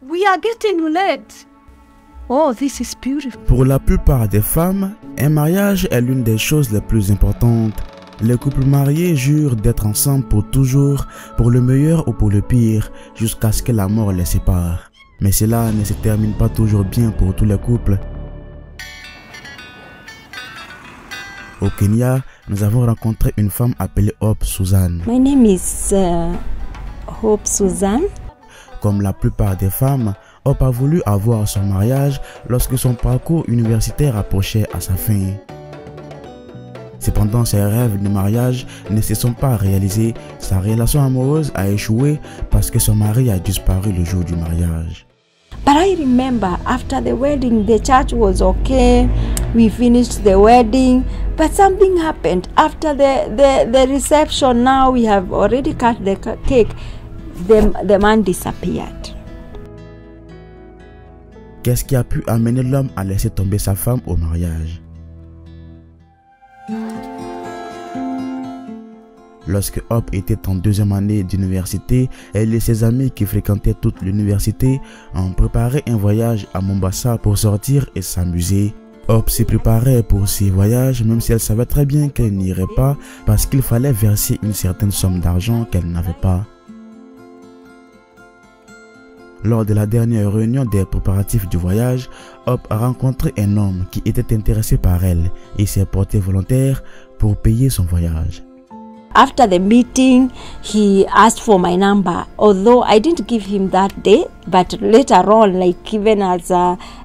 We are getting late. Oh, this is beautiful. Pour la plupart des femmes, un mariage est l'une des choses les plus importantes. Les couples mariés jurent d'être ensemble pour toujours, pour le meilleur ou pour le pire, jusqu'à ce que la mort les sépare. Mais cela ne se termine pas toujours bien pour tous les couples. Au Kenya, nous avons rencontré une femme appelée Hope Susan. My name is Hope Susan. Comme la plupart des femmes, Hope a voulu avoir son mariage lorsque son parcours universitaire approchait à sa fin. Cependant, ses rêves de mariage ne se sont pas réalisés. Sa relation amoureuse a échoué parce que son mari a disparu le jour du mariage. But I remember after the wedding, the church was okay. We finished the wedding, but something happened. After the reception, now we have already cut the cake. The man disappeared. Qu'est-ce qui a pu amener l'homme à laisser tomber sa femme au mariage? Lorsque Hope était en deuxième année d'université, elle et ses amis qui fréquentaient toute l'université ont préparé un voyage à Mombasa pour sortir et s'amuser. Hope s'y préparait pour ces voyages même si elle savait très bien qu'elle n'irait pas parce qu'il fallait verser une certaine somme d'argent qu'elle n'avait pas. Lors de la dernière réunion des préparatifs du voyage, Hope a rencontré un homme qui était intéressé par elle et s'est porté volontaire pour payer son voyage. After the meeting, he asked for my number, although I didn't give him that day, but later on, like even as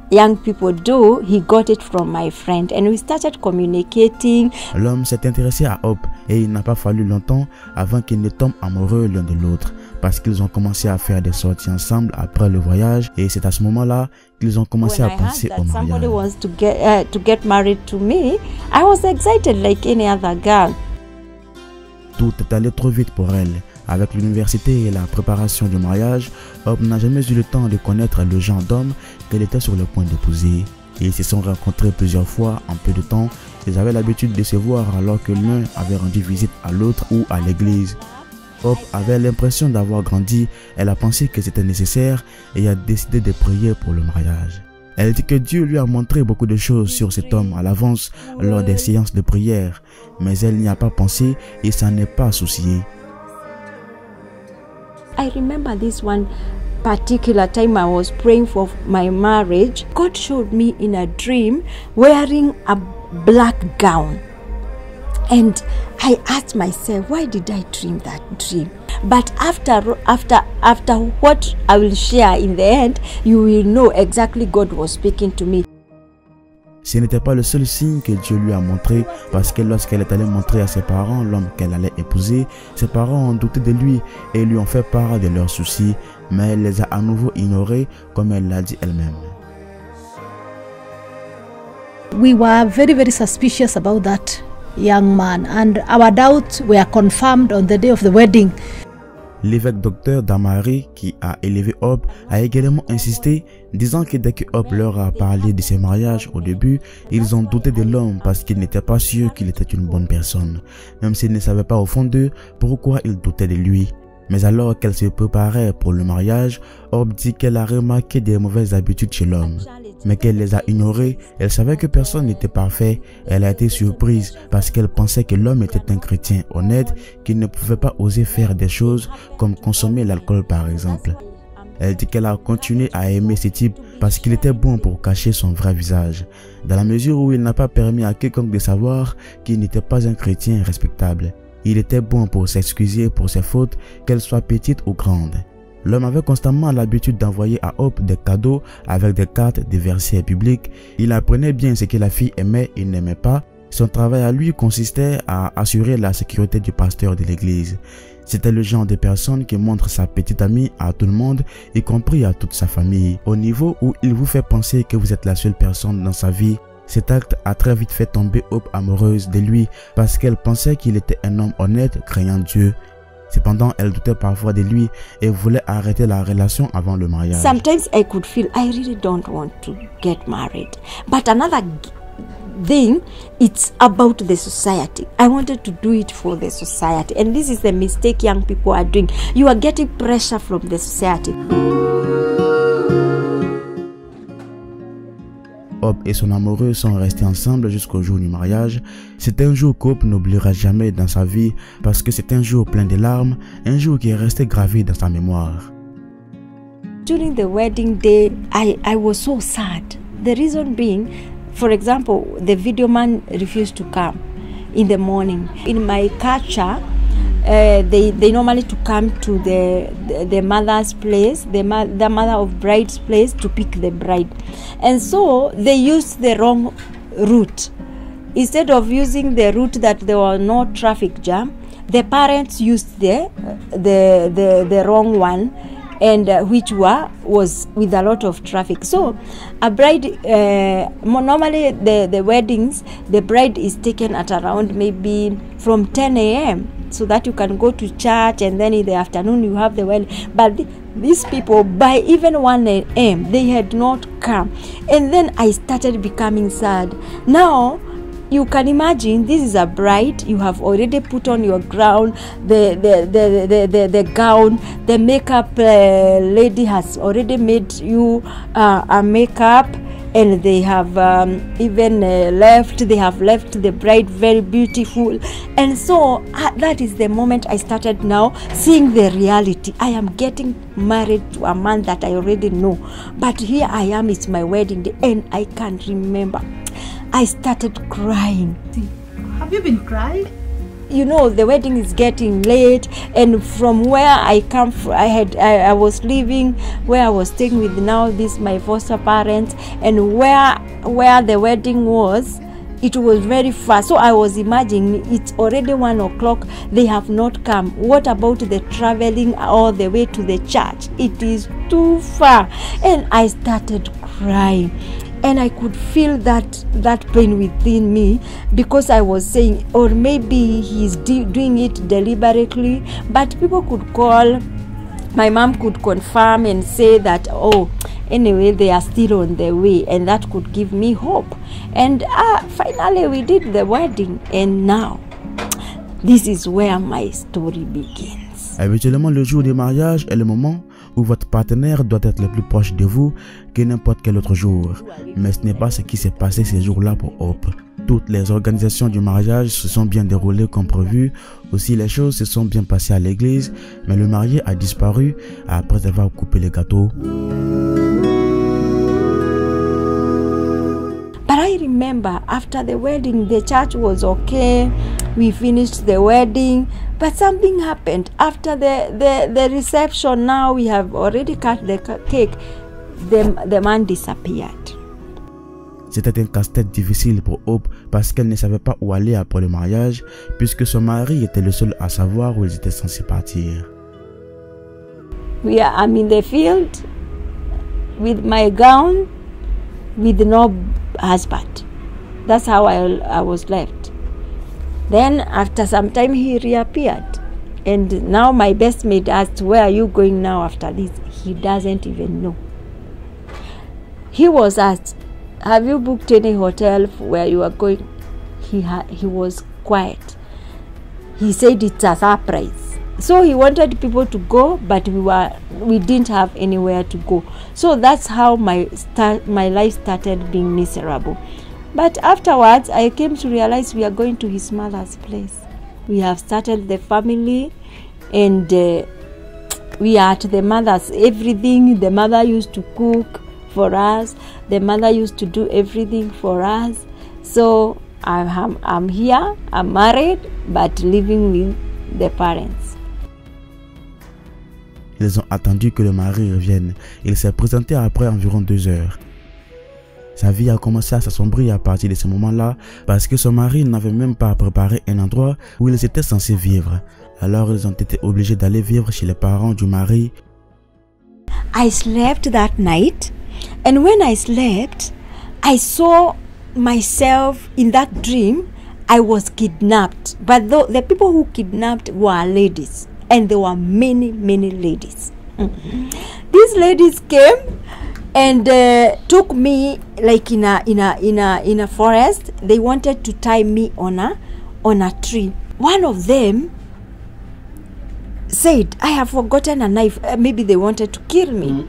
young people do, he got it from my friend and we started communicating. L'homme s'est intéressé à Hope et il n'a pas fallu longtemps avant qu'ils ne tombent amoureux l'un de l'autre parce qu'ils ont commencé à faire des sorties ensemble après le voyage et c'est à ce moment-là qu'ils ont commencé à penser au mariage. Somebody wants to get married to me, I was excited like any other girl. Tout est allé trop vite pour elle. Avec l'université et la préparation du mariage, Hope n'a jamais eu le temps de connaître le genre d'homme qu'elle était sur le point d'épouser. Ils se sont rencontrés plusieurs fois en peu de temps. Ils avaient l'habitude de se voir alors que l'un avait rendu visite à l'autre ou à l'église. Hope avait l'impression d'avoir grandi. Elle a pensé que c'était nécessaire et a décidé de prier pour le mariage. Elle dit que Dieu lui a montré beaucoup de choses sur cet homme à l'avance lors des séances de prière, mais elle n'y a pas pensé et s'en est pas souciée. I remember this one particular time I was praying for my marriage. God showed me in a dream wearing a black gown. And I asked myself, why did I dream that dream? But after what I will share in the end, you will know exactly God was speaking to me. Ce n'était pas le seul signe que Dieu lui a montré parce que lorsqu'elle est allée montrer à ses parents l'homme qu'elle allait épouser, ses parents ont douté de lui et lui ont fait part de leurs soucis, mais elle les a à nouveau ignorés comme elle l'a dit elle-même. We were very suspicious about that young man and our doubts were confirmed on the day of the wedding. L'évêque docteur Damari, qui a élevé Hope, a également insisté, disant que dès que Hope leur a parlé de ses mariages au début, ils ont douté de l'homme parce qu'ils n'étaient pas sûrs qu'il était une bonne personne, même s'ils ne savaient pas au fond d'eux pourquoi ils doutaient de lui. Mais alors qu'elle se préparait pour le mariage, Hope dit qu'elle a remarqué des mauvaises habitudes chez l'homme, mais qu'elle les a ignorées. Elle savait que personne n'était parfait. Elle a été surprise parce qu'elle pensait que l'homme était un chrétien honnête qui ne pouvait pas oser faire des choses comme consommer l'alcool par exemple. Elle dit qu'elle a continué à aimer ce type parce qu'il était bon pour cacher son vrai visage, dans la mesure où il n'a pas permis à quiconque de savoir qu'il n'était pas un chrétien respectable. Il était bon pour s'excuser pour ses fautes, qu'elles soient petites ou grandes. L'homme avait constamment l'habitude d'envoyer à Hope des cadeaux avec des cartes des versets bibliques. Il apprenait bien ce que la fille aimait et n'aimait pas. Son travail à lui consistait à assurer la sécurité du pasteur de l'église. C'était le genre de personne qui montre sa petite amie à tout le monde, y compris à toute sa famille, au niveau où il vous fait penser que vous êtes la seule personne dans sa vie. Cet acte a très vite fait tomber Hope amoureuse de lui parce qu'elle pensait qu'il était un homme honnête, craignant Dieu. Cependant, elle doutait parfois de lui et voulait arrêter la relation avant le mariage. Sometimes I could feel I really don't want to get married. But another thing, it's about the society. I wanted to do it for the society. And this is the mistake young people are doing. You are getting pressure from the society. Hope et son amoureux sont restés ensemble jusqu'au jour du mariage. C'est un jour qu'Hope n'oubliera jamais dans sa vie parce que c'est un jour plein de larmes, un jour qui est resté gravé dans sa mémoire. During the wedding day, I was so sad. The reason being, for example, the video man refused to come in the morning. In my culture, they normally to come to the mother's place, the mother of bride's place to pick the bride. And so they used the wrong route. Instead of using the route that there was no traffic jam, the parents used the wrong one, and which was with a lot of traffic. So a bride, normally the weddings, the bride is taken at around maybe from 10 a.m. so that you can go to church, and then in the afternoon you have the wedding. But these people, by even 1 a.m., they had not come. And then I started becoming sad. Now, you can imagine, this is a bride. You have already put on your gown, the gown. The makeup lady has already made you a makeup, and they have even they have left the bride very beautiful. And so that is the moment I started now seeing the reality. I am getting married to a man that I already know, but here I am, it's my wedding day, and I can't remember. I started crying. Have you been crying? You know, the wedding is getting late, and from where I come from, I was living where I was staying with now my foster parents, and where the wedding was, it was very far. So I was imagining it's already 1 o'clock. They have not come. What about the traveling all the way to the church? It is too far. And I started crying. And I could feel that pain within me, because I was saying, or maybe he's doing it deliberately. But people could call, my mom could confirm and say that, oh, anyway, they are still on their way, and that could give me hope. And finally we did the wedding, and now this is where my story begins. Habituellement, le jour du mariage est le moment où votre partenaire doit être le plus proche de vous que n'importe quel autre jour. Mais ce n'est pas ce qui s'est passé ces jours-là pour Hope. Toutes les organisations du mariage se sont bien déroulées comme prévu. Aussi, les choses se sont bien passées à l'église, mais le marié a disparu après avoir coupé le gâteau. But I remember after the wedding, the church was okay. We finished the wedding, but something happened. After the reception, now we have already cut the cake. The man disappeared. C'était un casse-tête difficile pour Hope parce qu'elle ne savait pas où aller après le mariage, puisque son mari était le seul à savoir où ils étaient censés partir. I'm in the field with my gown, with no husband. That's how I was left. Then after some time he reappeared, and now my best mate asked, where are you going now after this? He doesn't even know. He was asked, have you booked any hotel where you are going? He was quiet. He said it's a surprise. So he wanted people to go, but we didn't have anywhere to go. So that's how my life started being miserable. But afterwards, I came to realize we are going to his mother's place. We have started the family, and we are at the mother's. Everything, the mother used to cook for us. The mother used to do everything for us. So I'm here, I'm married, but living with the parents. Ils ont attendu que le mari revienne. Il s'est présenté après environ 2 heures. Sa vie a commencé à s'assombrir à partir de ce moment-là parce que son mari n'avait même pas préparé un endroit où ils étaient censés vivre. Alors ils ont été obligés d'aller vivre chez les parents du mari. I slept that night, and when I slept, I saw myself in that dream. I was kidnapped, but the people who kidnapped were ladies, and there were many ladies. These ladies came and took me like in a forest. They wanted to tie me on a tree. One of them said, I have forgotten a knife. Maybe they wanted to kill me.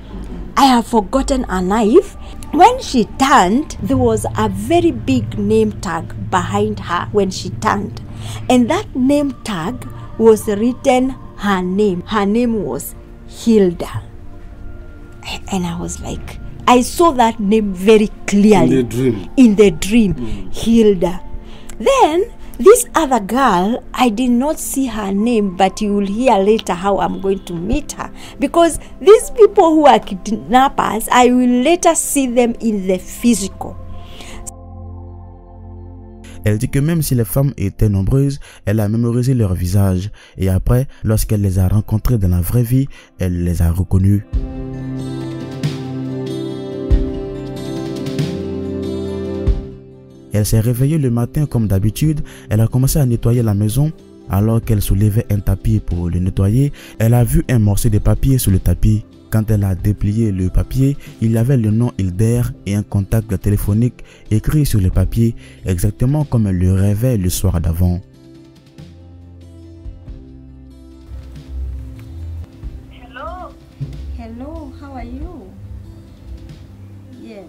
I have forgotten a knife. when she turned, there was a very big name tag behind her when she turned. And that name tag was written her name. Her name was Hilda. And I was like, I saw that name very clearly. In the dream. Hilda. Then, this other girl, I did not see her name, but you will hear later how I'm going to meet her. Because these people who are kidnappers, I will later see them in the physical. Elle dit que même si les femmes étaient nombreuses, elle a mémorisé leurs visages. Et après, lorsqu'elle les a rencontrées dans la vraie vie, elle les a reconnus. Elle s'est réveillée le matin comme d'habitude. Elle a commencé à nettoyer la maison. Alors qu'elle soulevait un tapis pour le nettoyer, elle a vu un morceau de papier sur le tapis. Quand elle a déplié le papier, il y avait le nom Hilder et un contact téléphonique écrit sur le papier, exactement comme elle le rêvait le soir d'avant. Hello. Hello, how are you? Yes.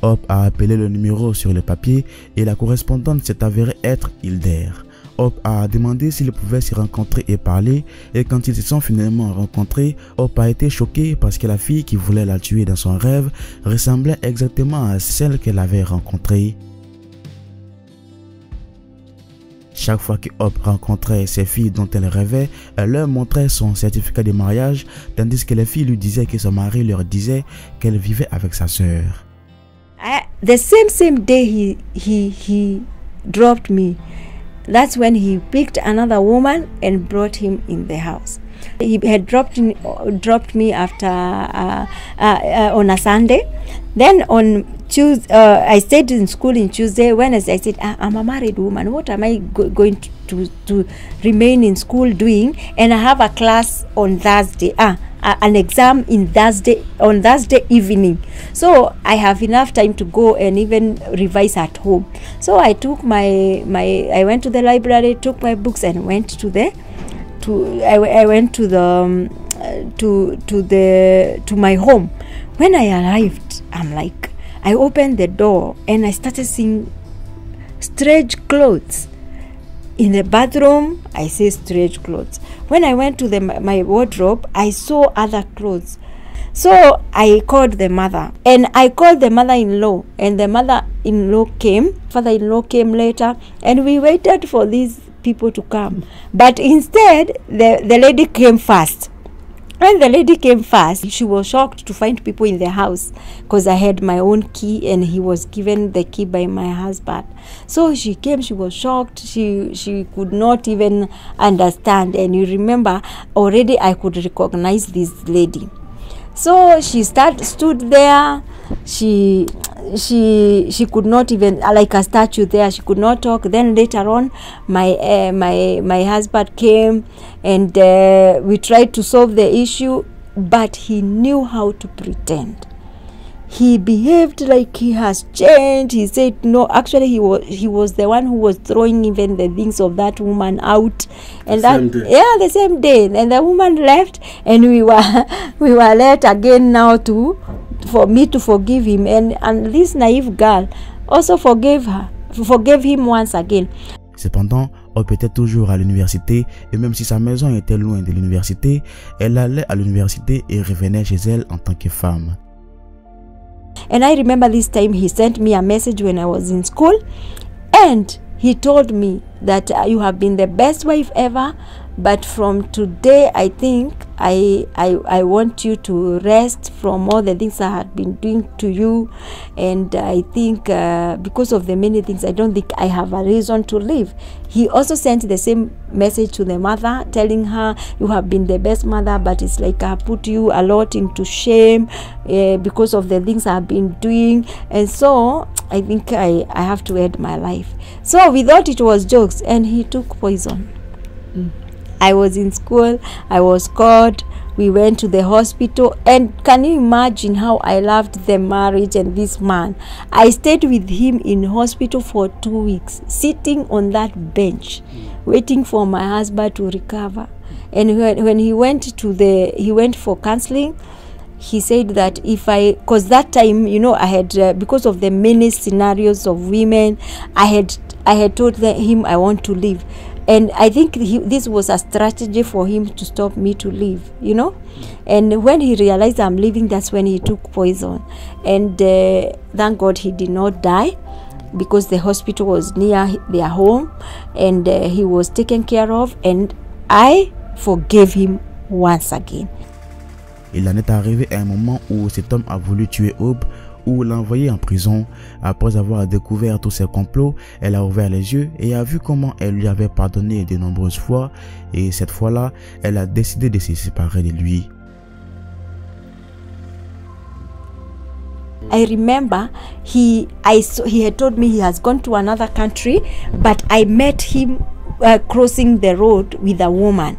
Hope a appelé le numéro sur le papier et la correspondante s'est avérée être Hilder. Hope a demandé s'ils pouvaient se rencontrer et parler, et quand ils se sont finalement rencontrés, Hope a été choquée parce que la fille qui voulait la tuer dans son rêve ressemblait exactement à celle qu'elle avait rencontrée. Chaque fois que Hope rencontrait ces filles dont elle rêvait, elle leur montrait son certificat de mariage, tandis que les filles lui disaient que son mari leur disait qu'elle vivait avec sa sœur. The same day he dropped me. That's when he picked another woman and brought him in the house. He had dropped me after on a Sunday. Then on Tuesday, I stayed in school in Tuesday. Wednesday, I said, I'm a married woman. What am I going to remain in school doing? And I have a class on Thursday. An exam on Thursday evening, so I have enough time to go and even revise at home. So I took I went to the library, took my books, and went to my home. When I arrived, I opened the door and I started seeing strange clothes. In the bathroom, I see strange clothes. When I went to my wardrobe, I saw other clothes. So I called the mother, and I called the mother-in-law, and the mother-in-law came. Father-in-law came later, and we waited for these people to come. But instead, the lady came first. When the lady came first, she was shocked to find people in the house because I had my own key and he was given the key by my husband. So she came, she was shocked, she could not even understand. And you remember, already I could recognize this lady. So she stood there. She could not even, like a statue there, she could not talk. Then later on, my husband came and we tried to solve the issue, but he knew how to pretend. He behaved like he has changed. He said no, actually he was the one who was throwing even the things of that woman out. And the same day. And the woman left, and we were left again now for me to forgive him, and this naive girl also forgave him once again. Cependant, Hope était toujours à l'université, et même si sa maison était loin de l'université, elle allait à l'université et revenait chez elle en tant que femme. And I remember this time he sent me a message when I was in school, and he told me that you have been the best wife ever, but from today I think I want you to rest from all the things I had been doing to you, and I think because of the many things I don't think I have a reason to live. He also sent the same message to the mother, telling her you have been the best mother, but it's like I put you a lot into shame because of the things I've been doing, and so I think I have to end my life. So we thought it was jokes, and he took poison. I was in school, I was caught, we went to the hospital, and can you imagine how I loved the marriage and this man? I stayed with him in hospital for 2 weeks, sitting on that bench, waiting for my husband to recover. And when he went for counseling, he said that because that time, you know, I had because of the many scenarios of women, I had told him I want to leave, and I think this was a strategy for him to stop me to leave, you know. And when he realized I'm leaving, that's when he took poison, and thank God he did not die, because the hospital was near their home, and he was taken care of, and I forgave him once again. Il en est arrivé à un moment où cet homme a voulu tuer Aube ou l'envoyer en prison. Après avoir découvert tous ses complots, elle a ouvert les yeux et a vu comment elle lui avait pardonné de nombreuses fois, et cette fois-là, elle a décidé de se séparer de lui. I remember he had told me he has gone to another country, but I met him crossing the road with a woman.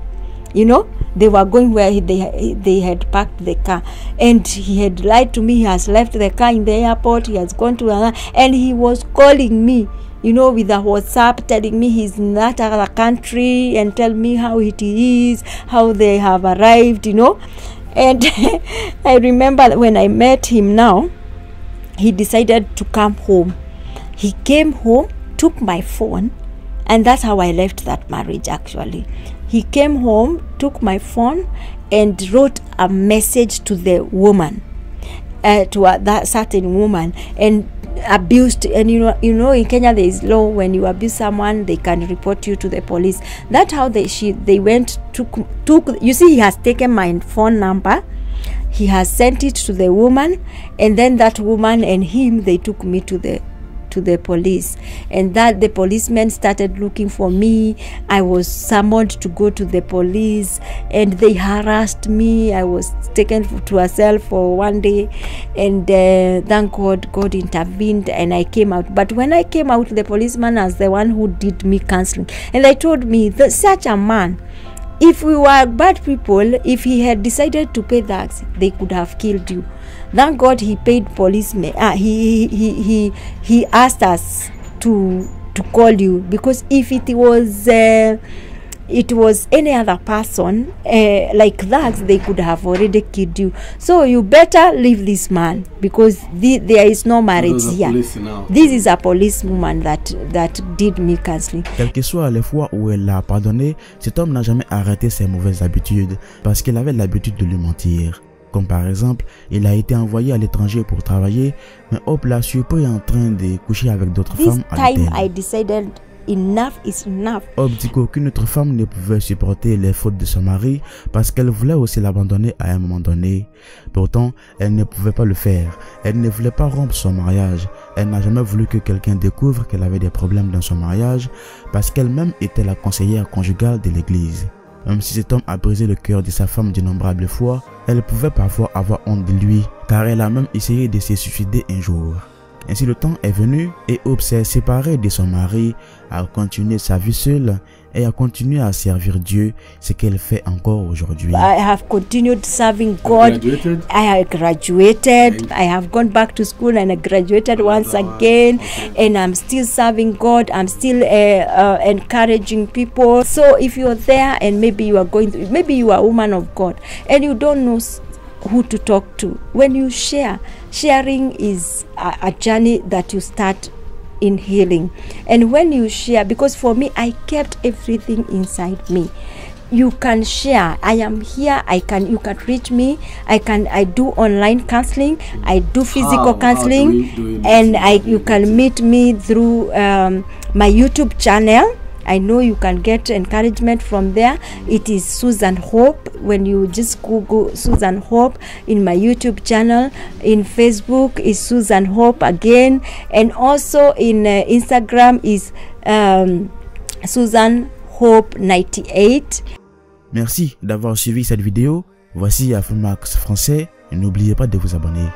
You know, they were going where they had parked the car, and he had lied to me. He has left the car in the airport. He has gone to another, and he was calling me, you know, with a WhatsApp, telling me he's in that other country and tell me how it is, how they have arrived, you know. And I remember when I met him now, he decided to come home. He came home, took my phone, and that's how I left that marriage actually. He came home, took my phone, and wrote a message to the woman, that certain woman, and abused. And you know, in Kenya there is law, when you abuse someone, they can report you to the police. That's how they went took. You see, he has taken my phone number. He has sent it to the woman, and then that woman and him, they took me to the police, and that the policemen started looking for me. I was summoned to go to the police, and they harassed me. I was taken to a cell for one day, and thank God intervened, and I came out. But when I came out, the policeman was the one who did me counseling, and they told me that such a man, if we were bad people, if he had decided to pay tax, they could have killed you. Thank God he paid policemen. He asked us to call you, because if it was any other person like that, they could have already killed you. So you better leave this man, because there is no marriage here. This is a policewoman that did me counseling. Quelles que soient les fois où elle l'a pardonné, cet homme n'a jamais arrêté ses mauvaises habitudes, parce qu'il avait l'habitude de lui mentir. Comme par exemple, il a été envoyé à l'étranger pour travailler, mais Hope l'a surpris en train de coucher avec d'autres femmes à l'hôtel. Enough is enough. Hope dit qu'aucune autre femme ne pouvait supporter les fautes de son mari, parce qu'elle voulait aussi l'abandonner à un moment donné. Pourtant, elle ne pouvait pas le faire. Elle ne voulait pas rompre son mariage. Elle n'a jamais voulu que quelqu'un découvre qu'elle avait des problèmes dans son mariage, parce qu'elle-même était la conseillère conjugale de l'église. Même si cet homme a brisé le cœur de sa femme d'innombrables fois, elle pouvait parfois avoir honte de lui, car elle a même essayé de se suicider un jour. Ainsi le temps est venu et Hope s'est séparée de son mari, a continué sa vie seule et a continué à servir Dieu, ce qu'elle fait encore aujourd'hui. I have continued serving God. I have graduated. I have gone back to school and I graduated once again, and I'm still serving God. I'm still encouraging people. So if you're there and maybe you are a woman of God and you don't know who to talk to, when you sharing is a journey that you start in healing. And when you share, because for me, I kept everything inside me. You can share. I am here. You can reach me. I do online counseling. I do physical counseling, and you can meet me through my YouTube channel. I know you can get encouragement from there. It is Susan Hope. When you just Google Susan Hope in my YouTube channel, in Facebook is Susan Hope again, and also in Instagram is Susan Hope 98. Merci d'avoir suivi cette vidéo. Voici Afromax Français. N'oubliez pas de vous abonner.